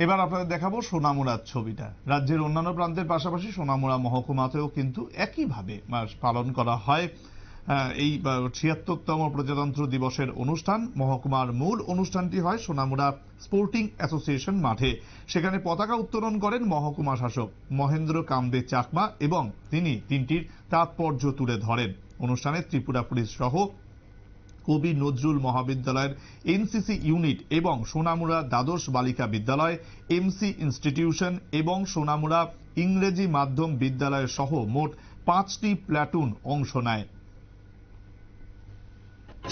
এবার আপনাদের দেখাবো সোনামুড়ার ছবিটা। রাজ্যের অন্যান্য প্রান্তের পাশাপাশি সোনামুড়া মহকুমাতেও কিন্তু একইভাবে পালন করা হয় এই ৭৬তম প্রজাতন্ত্র দিবসের অনুষ্ঠান। মহকুমার মূল অনুষ্ঠানটি হয় সোনামুড়া স্পোর্টিং অ্যাসোসিয়েশন মাঠে। সেখানে পতাকা উত্তোলন করেন মহকুমা শাসক মহেন্দ্র কামদে চাকমা এবং তিনি দিনটির তাৎপর্য তুলে ধরেন। অনুষ্ঠানে ত্রিপুরা পুলিশ সহ কবি নজরুল মহাবিদ্যালয়ের এনসিসি ইউনিট এবং সোনামুড়া দ্বাদশ বালিকা বিদ্যালয়, এমসি ইনস্টিটিউশন এবং সোনামুড়া ইংরেজি মাধ্যম বিদ্যালয় সহ মোট ৫টি প্ল্যাটুন অংশ নেয়।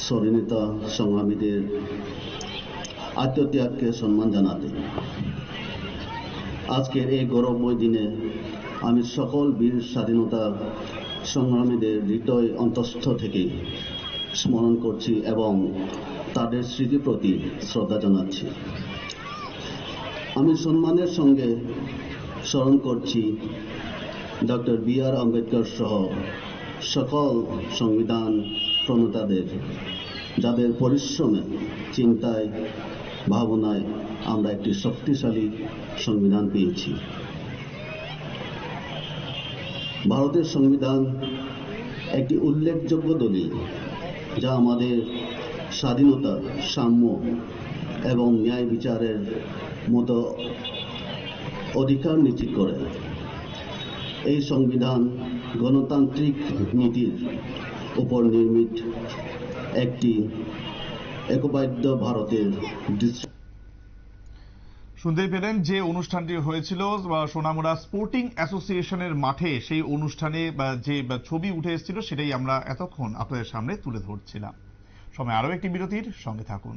স্বাধীনতা সংগ্রামীদের আত্মত্যাগকে সম্মান জানাতে আজকের এই গৌরবময় দিনে আমি সকল বীর স্বাধীনতা সংগ্রামীদের হৃদয় অন্তঃস্থ থেকে স্মরণ করছি এবং তাদের স্মৃতির প্রতি শ্রদ্ধা জানাচ্ছি। আমি সম্মানের সঙ্গে স্মরণ করছি ডক্টর বি.আর. আম্বেদকর সহ সকল সংবিধান প্রণেতাদের, যাদের পরিশ্রমে, চিন্তায়, ভাবনায় আমরা একটি শক্তিশালী সংবিধান পেয়েছি। ভারতের সংবিধান একটি উল্লেখযোগ্য দলিল, যা আমাদের স্বাধীনতা, সাম্য এবং ন্যায় বিচারের মতো অধিকার নিশ্চিত করে। এই সংবিধান গণতান্ত্রিক নীতির উপর নির্মিত একটি একবাদ্য ভারতের দৃশ্য। শুনতেই পেলেন যে অনুষ্ঠানটি হয়েছিল সোনামুড়া স্পোর্টিং অ্যাসোসিয়েশনের মাঠে, সেই অনুষ্ঠানে যে ছবি উঠে এসেছিল সেটাই আমরা এতক্ষণ আপনাদের সামনে তুলে ধরছিলাম। সময় আরো একটি বিরতির, সঙ্গে থাকুন।